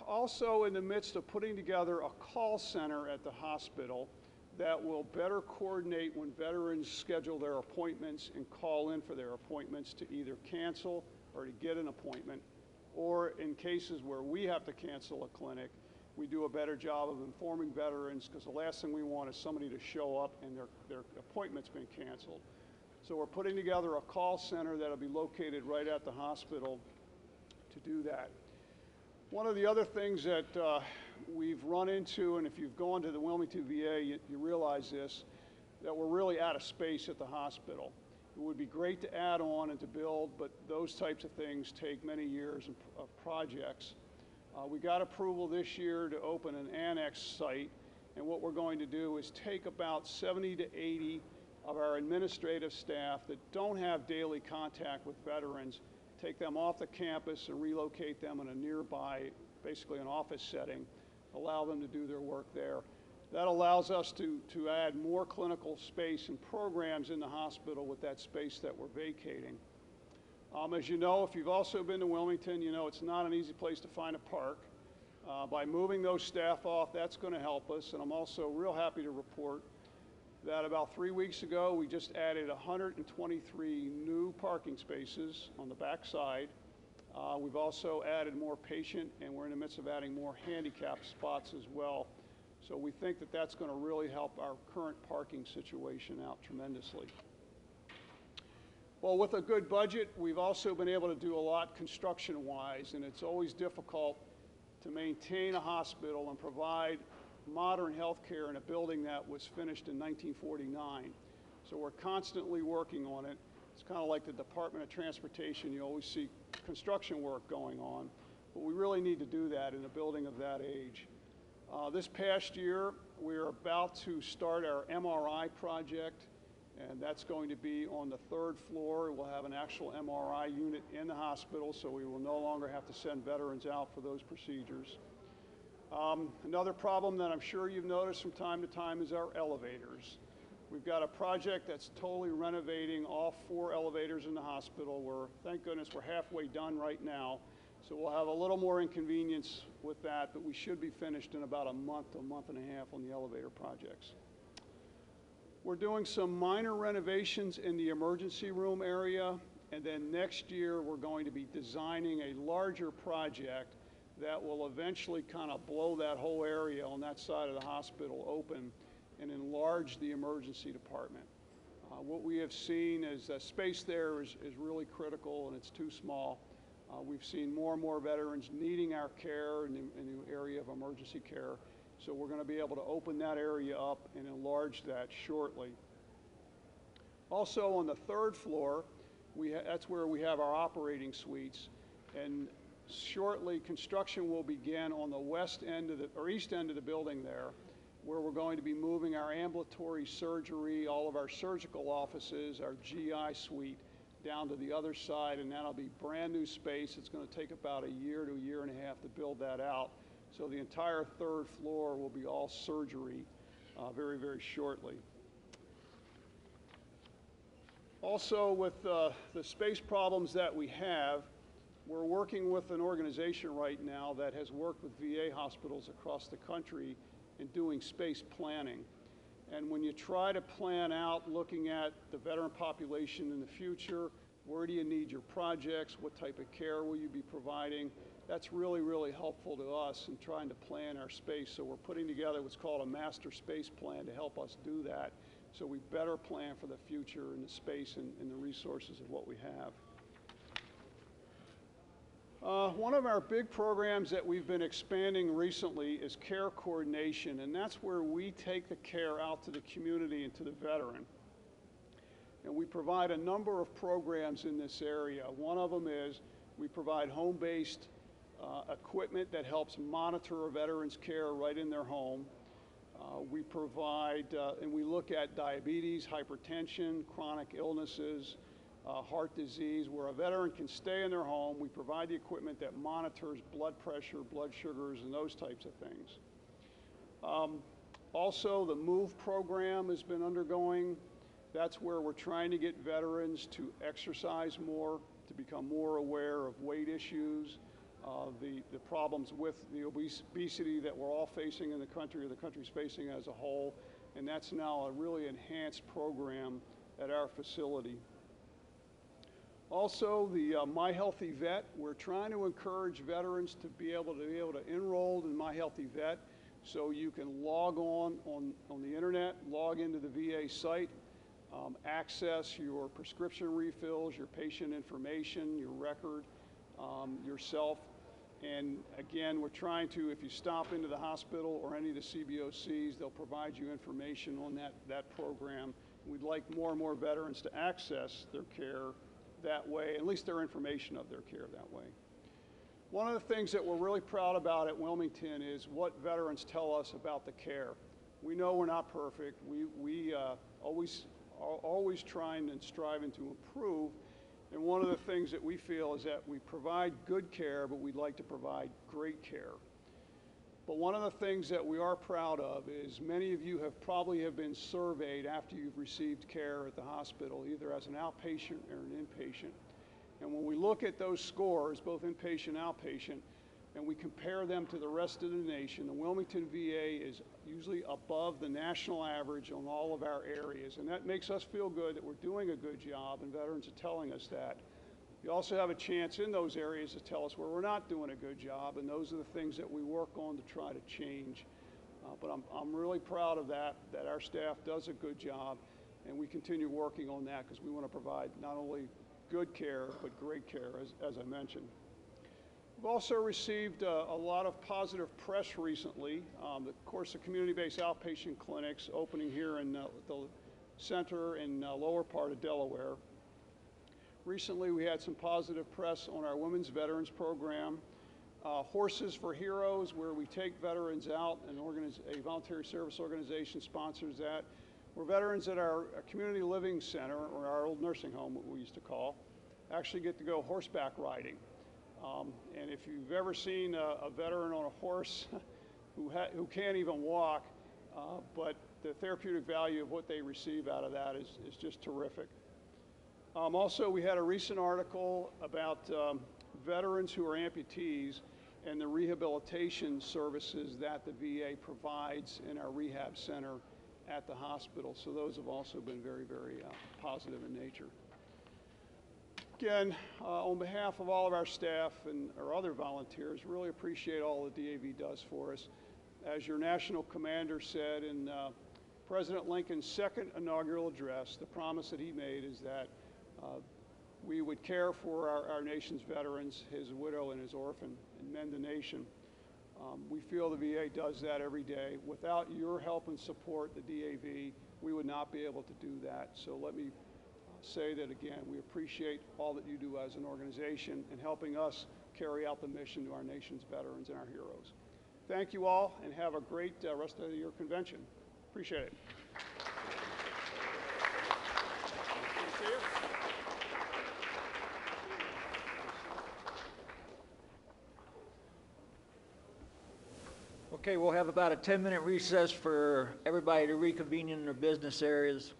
also in the midst of putting together a call center at the hospital that will better coordinate when veterans schedule their appointments and call in for their appointments to either cancel or to get an appointment, or in cases where we have to cancel a clinic, we do a better job of informing veterans, because the last thing we want is somebody to show up and their appointment's been canceled. So we're putting together a call center that'll be located right at the hospital to do that. One of the other things that we've run into, and if you've gone to the Wilmington VA, you realize this, that we're really out of space at the hospital. It would be great to add on and to build, but those types of things take many years of projects. We got approval this year to open an annex site, and what we're going to do is take about 70 to 80 of our administrative staff that don't have daily contact with veterans, take them off the campus and relocate them in a nearby, basically an office setting, allow them to do their work there. That allows us to add more clinical space and programs in the hospital with that space that we're vacating. As you know, if you've also been to Wilmington, you know it's not an easy place to find a park. By moving those staff off, that's going to help us, and I'm also real happy to report that about 3 weeks ago, we just added 123 new parking spaces on the back side. We've also added more patient, and we're in the midst of adding more handicap spots as well. So we think that that's going to really help our current parking situation out tremendously. Well, with a good budget, we've also been able to do a lot construction-wise, and it's always difficult to maintain a hospital and provide modern health care in a building that was finished in 1949. So we're constantly working on it. It's kind of like the Department of Transportation. You always see construction work going on, but we really need to do that in a building of that age. This past year, we're about to start our MRI project, and that's going to be on the 3rd floor. We'll have an actual MRI unit in the hospital, so we will no longer have to send veterans out for those procedures. Another problem that I'm sure you've noticed from time to time is our elevators. We've got a project that's totally renovating all 4 elevators in the hospital. Thank goodness, we're halfway done right now. So we'll have a little more inconvenience with that, but we should be finished in about a month to a month and a half on the elevator projects. We're doing some minor renovations in the emergency room area, and then next year we're going to be designing a larger project that will eventually kind of blow that whole area on that side of the hospital open and enlarge the emergency department. What we have seen is that space there is really critical, and it's too small. We've seen more and more veterans needing our care in the area of emergency care, so we're going to be able to open that area up and enlarge that shortly. Also on the 3rd floor, that's where we have our operating suites, and shortly construction will begin on the east end of the building there, where we're going to be moving our ambulatory surgery, all of our surgical offices, our GI suite down to the other side, and that'll be brand new space. It's going to take about a year to a year and a half to build that out. So the entire 3rd floor will be all surgery very, very shortly. Also, with the space problems that we have, we're working with an organization right now that has worked with VA hospitals across the country in doing space planning. And when you try to plan out looking at the veteran population in the future, where do you need your projects, what type of care will you be providing, that's really, really helpful to us in trying to plan our space. So we're putting together what's called a master space plan to help us do that, so we better plan for the future and the space and the resources of what we have. One of our big programs that we've been expanding recently is care coordination, and that's where we take the care out to the community and to the veteran. And we provide a number of programs in this area. One of them is we provide home-based equipment that helps monitor a veteran's care right in their home. We provide, and we look at diabetes, hypertension, chronic illnesses, heart disease, where a veteran can stay in their home. We provide the equipment that monitors blood pressure, blood sugars, and those types of things. Also, the MOVE program has been undergoing. That's where we're trying to get veterans to exercise more, to become more aware of weight issues, the problems with the obesity that we're all facing in the country, or the country's facing as a whole, and that's now a really enhanced program at our facility. Also, the My Healthy Vet, we're trying to encourage veterans to be able to enroll in My Healthy Vet, so you can log on the internet, log into the VA site, access your prescription refills, your patient information, your record, yourself. And again, we're trying to, if you stop into the hospital or any of the CBOCs, they'll provide you information on that program. We'd like more and more veterans to access their care that way, at least their information of their care that way. One of the things that we're really proud about at Wilmington is what veterans tell us about the care. We know we're not perfect. We always trying and striving to improve. And one of the things that we feel is that we provide good care, but we'd like to provide great care. But one of the things that we are proud of is many of you probably have been surveyed after you've received care at the hospital, either as an outpatient or an inpatient. And when we look at those scores, both inpatient and outpatient, and we compare them to the rest of the nation, the Wilmington VA is usually above the national average on all of our areas. And that makes us feel good that we're doing a good job, and veterans are telling us that. You also have a chance in those areas to tell us where we're not doing a good job, and those are the things that we work on to try to change. But I'm really proud of that our staff does a good job, and we continue working on that because we want to provide not only good care, but great care, as I mentioned. We've also received a lot of positive press recently. Of course, the community-based outpatient clinics opening here in the center and lower part of Delaware. Recently, we had some positive press on our Women's Veterans Program. Horses for Heroes, where we take veterans out, and a voluntary service organization sponsors that, where veterans at our community living center, or our old nursing home, what we used to call, actually get to go horseback riding. And if you've ever seen a veteran on a horse who can't even walk, but the therapeutic value of what they receive out of that is just terrific. Also, we had a recent article about veterans who are amputees and the rehabilitation services that the VA provides in our rehab center at the hospital. So those have also been very, very positive in nature. Again, on behalf of all of our staff and our other volunteers, really appreciate all the DAV does for us. As your national commander said in President Lincoln's second inaugural address, the promise that he made is that we would care for our nation's veterans, his widow and his orphan, and mend the nation. We feel the VA does that every day. Without your help and support, the DAV, we would not be able to do that. So let me say that again, we appreciate all that you do as an organization in helping us carry out the mission to our nation's veterans and our heroes. Thank you all, and have a great rest of your convention. Appreciate it. Okay, we'll have about a 10-minute recess for everybody to reconvene in their business areas.